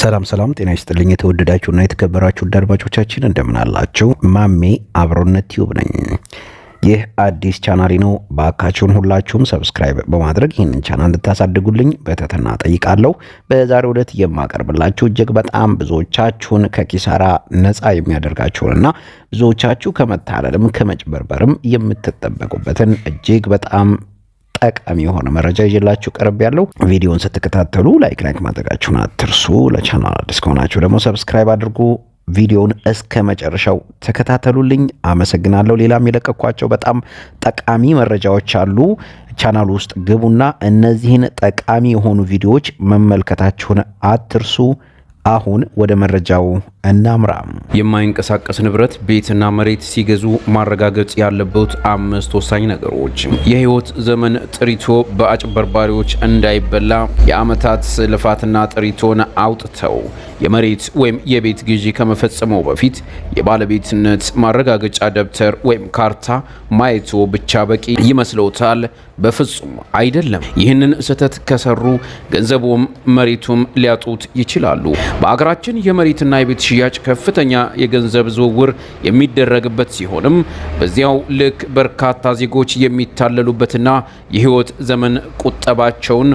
ሰላም ጤና ይስጥልኝ የተወደዳችሁና የተከበራችሁ አድማጮቻችን እንደምን አላችሁ? ማሜ አብሮነት ቲዩብ ነኝ። ይህ አዲስ ቻናሌ ነው። ባካችሁን ሁላችሁም ሰብስክራይብ በማድረግ ይህንን ቻናል እንድታሳድጉልኝ በትህትና ጠይቃለሁ። በዛሬው ዕለት የማቀርብላችሁ እጅግ በጣም ብዙዎቻችሁን ከኪሳራ ነፃ የሚያደርጋችሁንና ብዙዎቻችሁ ከመታለልም ከመጭበርበርም የምትጠበቁበትን እጅግ በጣም ጠቃሚ የሆነ መረጃ ይዤላችሁ ቀርብ ያለው ቪዲዮውን ስትከታተሉ ላይክ ማድረጋችሁን አትርሱ። ለቻናሉ አዲስ ከሆናችሁ ደግሞ ሰብስክራይብ አድርጉ። ቪዲዮውን እስከ መጨረሻው ተከታተሉልኝ። አመሰግናለሁ። ሌላም የለቀኳቸው በጣም ጠቃሚ መረጃዎች አሉ። ቻናሉ ውስጥ ግቡና እነዚህን ጠቃሚ የሆኑ ቪዲዮዎች መመልከታችሁን አትርሱ። አሁን ወደ መረጃው እናምራ። የማይንቀሳቀስ ንብረት ቤትና መሬት ሲገዙ ማረጋገጥ ያለበት 5 ወሳኝ ነገሮች። የህይወት ዘመን ጥሪቶ በአጭበርባሪዎች እንዳይበላ የአመታት ልፋትና ጥሪቶን አውጥተው የመሬት ወይም የቤት ግዢ ከመፈጸመው በፊት የባለቤትነት ማረጋገጫ ደብተር ወይም ካርታ ማየቱ ብቻ በቂ ይመስለውታል? በፍጹም አይደለም። ይህንን ስህተት ከሰሩ ገንዘቡም መሬቱም ሊያጡት ይችላሉ። በአገራችን የመሬትና የቤት ሽያጭ ከፍተኛ የገንዘብ ዝውውር የሚደረግበት ሲሆንም በዚያው ልክ በርካታ ዜጎች የሚታለሉበትና የህይወት ዘመን ቁጠባቸውን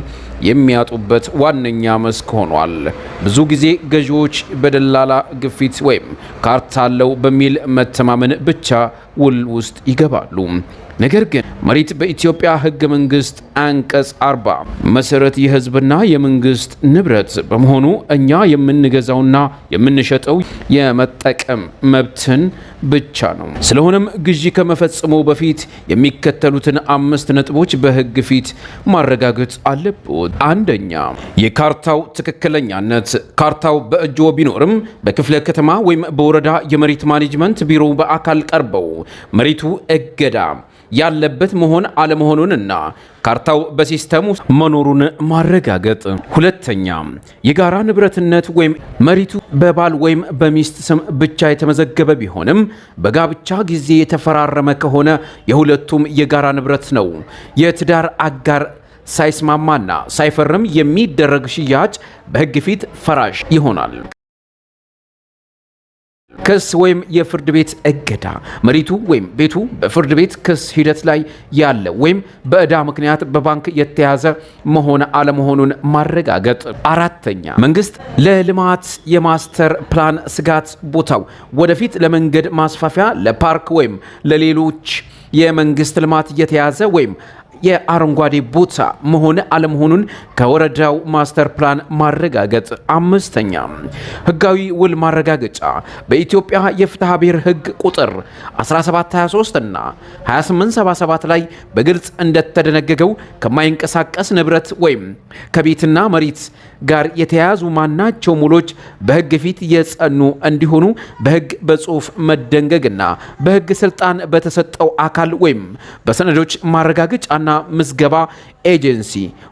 የሚያጡበት ዋነኛ መስክ ሆኗል። ብዙ ጊዜ ገዢዎች በደላላ ግፊት ወይም ካርታ አለው በሚል መተማመን ብቻ ውል ውስጥ ይገባሉ። ነገር ግን መሬት በኢትዮጵያ ህገ መንግስት አንቀጽ 40 መሰረት የህዝብና የመንግስት ንብረት በመሆኑ እኛ የምንገዛውና የምንሸጠው የመጠቀም መብትን ብቻ ነው። ስለሆነም ግዢ ከመፈጸሙ በፊት የሚከተሉትን 5 ነጥቦች በህግ ፊት ማረጋገጥ አለበት። አንደኛ፣ የካርታው ትክክለኛነት። ካርታው በእጅዎ ቢኖርም በክፍለ ከተማ ወይም በወረዳ የመሬት ማኔጅመንት ቢሮ በአካል ቀርበው መሬቱ እገዳ ያለበት መሆን አለመሆኑንና ካርታው በሲስተሙ መኖሩን ማረጋገጥ። ሁለተኛ፣ የጋራ ንብረትነት ወይም መሬቱ በባል ወይም በሚስት ስም ብቻ የተመዘገበ ቢሆንም በጋብቻ ጊዜ የተፈራረመ ከሆነ የሁለቱም የጋራ ንብረት ነው። የትዳር አጋር ሳይስማማና ሳይፈርም የሚደረግ ሽያጭ በህግ ፊት ፈራሽ ይሆናል። ክስ ወይም የፍርድ ቤት እገዳ። መሬቱ ወይም ቤቱ በፍርድ ቤት ክስ ሂደት ላይ ያለ ወይም በዕዳ ምክንያት በባንክ የተያዘ መሆን አለመሆኑን ማረጋገጥ። አራተኛ፣ መንግስት ለልማት የማስተር ፕላን ስጋት ቦታው ወደፊት ለመንገድ ማስፋፊያ፣ ለፓርክ ወይም ለሌሎች የመንግስት ልማት የተያዘ ወይም የአረንጓዴ ቦታ መሆን አለመሆኑን ከወረዳው ማስተር ፕላን ማረጋገጥ። አምስተኛ፣ ህጋዊ ውል ማረጋገጫ። በኢትዮጵያ የፍትሐ ብሔር ህግ ቁጥር 1723 እና 2877 ላይ በግልጽ እንደተደነገገው ከማይንቀሳቀስ ንብረት ወይም ከቤትና መሬት ጋር የተያያዙ ማናቸው ሙሎች በህግ ፊት የጸኑ እንዲሆኑ በህግ በጽሁፍ መደንገግና በህግ ስልጣን በተሰጠው አካል ወይም በሰነዶች ማረጋገጫና ምዝገባ ኤጀንሲ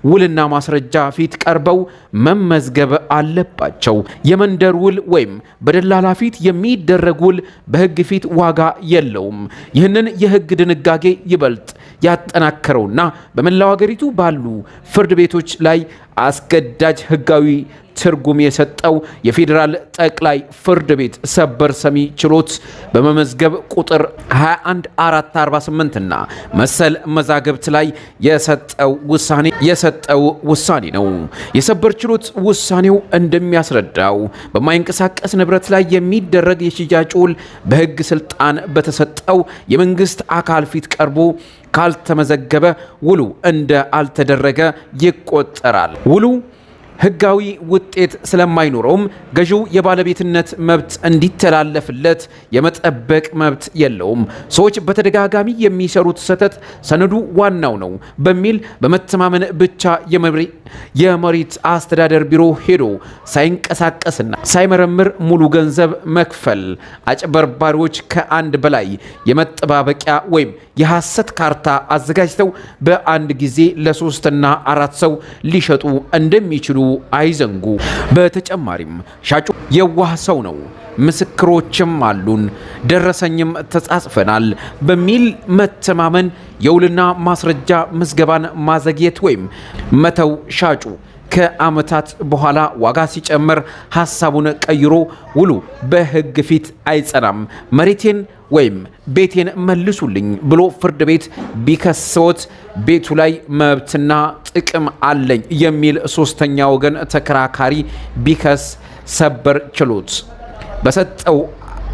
ውልና ማስረጃ ፊት ቀርበው መመዝገብ አለባቸው። የመንደር ውል ወይም በደላላ ፊት የሚደረግ ውል በህግ ፊት ዋጋ የለውም። ይህንን የህግ ድንጋጌ ይበልጥ ያጠናከረውና በመላው ሀገሪቱ ባሉ ፍርድ ቤቶች ላይ አስገዳጅ ህጋዊ ትርጉም የሰጠው የፌዴራል ጠቅላይ ፍርድ ቤት ሰበር ሰሚ ችሎት በመመዝገብ ቁጥር 21448 እና መሰል መዛግብት ላይ የሰጠው ውሳኔ ነው። የሰበር ችሎት ውሳኔው እንደሚያስረዳው በማይንቀሳቀስ ንብረት ላይ የሚደረግ የሽያጭ ውል በህግ ስልጣን በተሰጠው የመንግስት አካል ፊት ቀርቦ ካልተመዘገበ ውሉ እንደ አልተደረገ ይቆጠራል። ውሉ ህጋዊ ውጤት ስለማይኖረውም ገዢው የባለቤትነት መብት እንዲተላለፍለት የመጠበቅ መብት የለውም። ሰዎች በተደጋጋሚ የሚሰሩት ስህተት ሰነዱ ዋናው ነው በሚል በመተማመን ብቻ የመሬት አስተዳደር ቢሮ ሄዶ ሳይንቀሳቀስና ሳይመረምር ሙሉ ገንዘብ መክፈል። አጭበርባሪዎች ከአንድ በላይ የመጠባበቂያ ወይም የሐሰት ካርታ አዘጋጅተው በአንድ ጊዜ ለ3 እና 4 ሰው ሊሸጡ እንደሚችሉ አይዘንጉ። በተጨማሪም ሻጩ የዋህ ሰው ነው፣ ምስክሮችም አሉን፣ ደረሰኝም ተጻጽፈናል በሚል መተማመን የውልና ማስረጃ ምዝገባን ማዘግየት ወይም መተው ሻጩ ከዓመታት በኋላ ዋጋ ሲጨምር ሐሳቡን ቀይሮ ውሉ በሕግ ፊት አይጸናም፣ መሬቴን ወይም ቤቴን መልሱልኝ ብሎ ፍርድ ቤት ቢከሰዎት ቤቱ ላይ መብትና ጥቅም አለኝ የሚል ሶስተኛ ወገን ተከራካሪ ቢከስ ሰበር ችሎት በሰጠው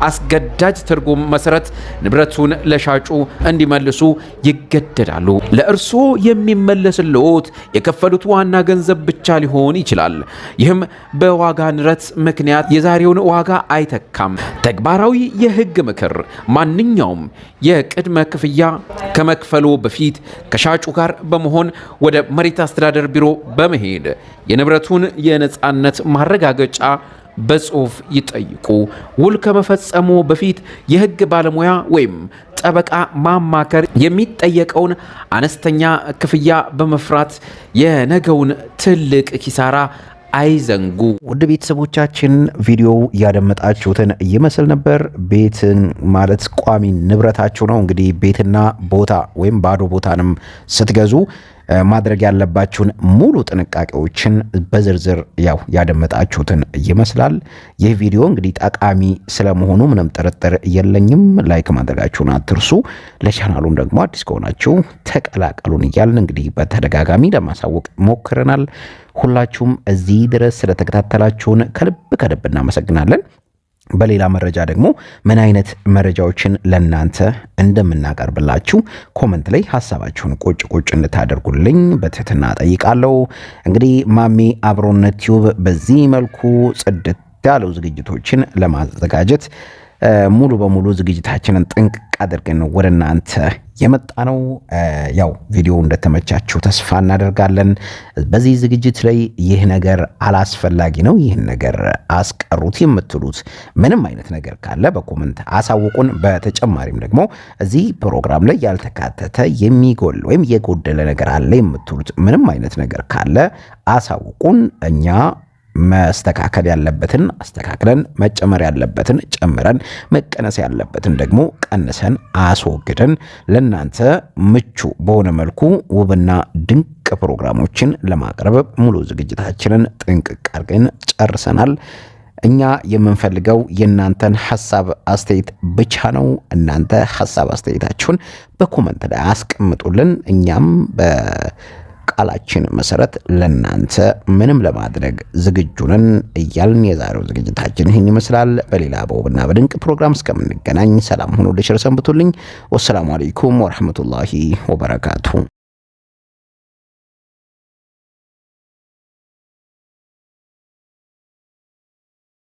አስገዳጅ ትርጉም መሰረት ንብረቱን ለሻጩ እንዲመልሱ ይገደዳሉ። ለእርሶ የሚመለስልዎት የከፈሉት ዋና ገንዘብ ብቻ ሊሆን ይችላል። ይህም በዋጋ ንረት ምክንያት የዛሬውን ዋጋ አይተካም። ተግባራዊ የሕግ ምክር፣ ማንኛውም የቅድመ ክፍያ ከመክፈሉ በፊት ከሻጩ ጋር በመሆን ወደ መሬት አስተዳደር ቢሮ በመሄድ የንብረቱን የነፃነት ማረጋገጫ በጽሁፍ ይጠይቁ። ውል ከመፈጸሙ በፊት የሕግ ባለሙያ ወይም ጠበቃ ማማከር፣ የሚጠየቀውን አነስተኛ ክፍያ በመፍራት የነገውን ትልቅ ኪሳራ አይዘንጉ። ውድ ቤተሰቦቻችን ቪዲዮው ያደመጣችሁትን ይመስል ነበር። ቤትን ማለት ቋሚ ንብረታችሁ ነው። እንግዲህ ቤትና ቦታ ወይም ባዶ ቦታንም ስትገዙ ማድረግ ያለባችሁን ሙሉ ጥንቃቄዎችን በዝርዝር ያደመጣችሁትን ይመስላል። ይህ ቪዲዮ እንግዲህ ጠቃሚ ስለመሆኑ ምንም ጥርጥር የለኝም። ላይክ ማድረጋችሁን አትርሱ። ለቻናሉም ደግሞ አዲስ ከሆናችሁ ተቀላቀሉን እያልን እንግዲህ በተደጋጋሚ ለማሳወቅ ሞክረናል። ሁላችሁም እዚህ ድረስ ስለተከታተላችሁን ከልብ እናመሰግናለን። በሌላ መረጃ ደግሞ ምን አይነት መረጃዎችን ለናንተ እንደምናቀርብላችሁ ኮሜንት ላይ ሐሳባችሁን ቁጭ እንድታደርጉልኝ በትህትና ጠይቃለሁ። እንግዲህ ማሜ አብሮነት ቲዩብ በዚህ መልኩ ጽድት ያለው ዝግጅቶችን ለማዘጋጀት ሙሉ በሙሉ ዝግጅታችንን ጥንቅቅ አድርገን ወደ እናንተ የመጣ ነው። ቪዲዮ እንደተመቻችሁ ተስፋ እናደርጋለን። በዚህ ዝግጅት ላይ ይህ ነገር አላስፈላጊ ነው፣ ይህን ነገር አስቀሩት የምትሉት ምንም አይነት ነገር ካለ በኮሜንት አሳውቁን። በተጨማሪም ደግሞ እዚህ ፕሮግራም ላይ ያልተካተተ የሚጎል ወይም የጎደለ ነገር አለ የምትሉት ምንም አይነት ነገር ካለ አሳውቁን። እኛ መስተካከል ያለበትን አስተካክለን መጨመር ያለበትን ጨምረን መቀነስ ያለበትን ደግሞ ቀንሰን አስወግደን ለናንተ ምቹ በሆነ መልኩ ውብና ድንቅ ፕሮግራሞችን ለማቅረብ ሙሉ ዝግጅታችንን ጥንቅቅ አድርገን ጨርሰናል። እኛ የምንፈልገው የናንተን ሐሳብ አስተያየት ብቻ ነው። እናንተ ሐሳብ አስተያየታችሁን በኮሜንት ላይ አስቀምጡልን። እኛም ቃላችን መሰረት ለናንተ ምንም ለማድረግ ዝግጁ ነን እያልን የዛሬው ዝግጅታችን ይህን ይመስላል። በሌላ በውብና በድንቅ ፕሮግራም እስከምንገናኝ ሰላም ሁኑ። ለቸር ሰንብቱልኝ። ወሰላሙ አለይኩም ወራህመቱላሂ ወበረካቱ።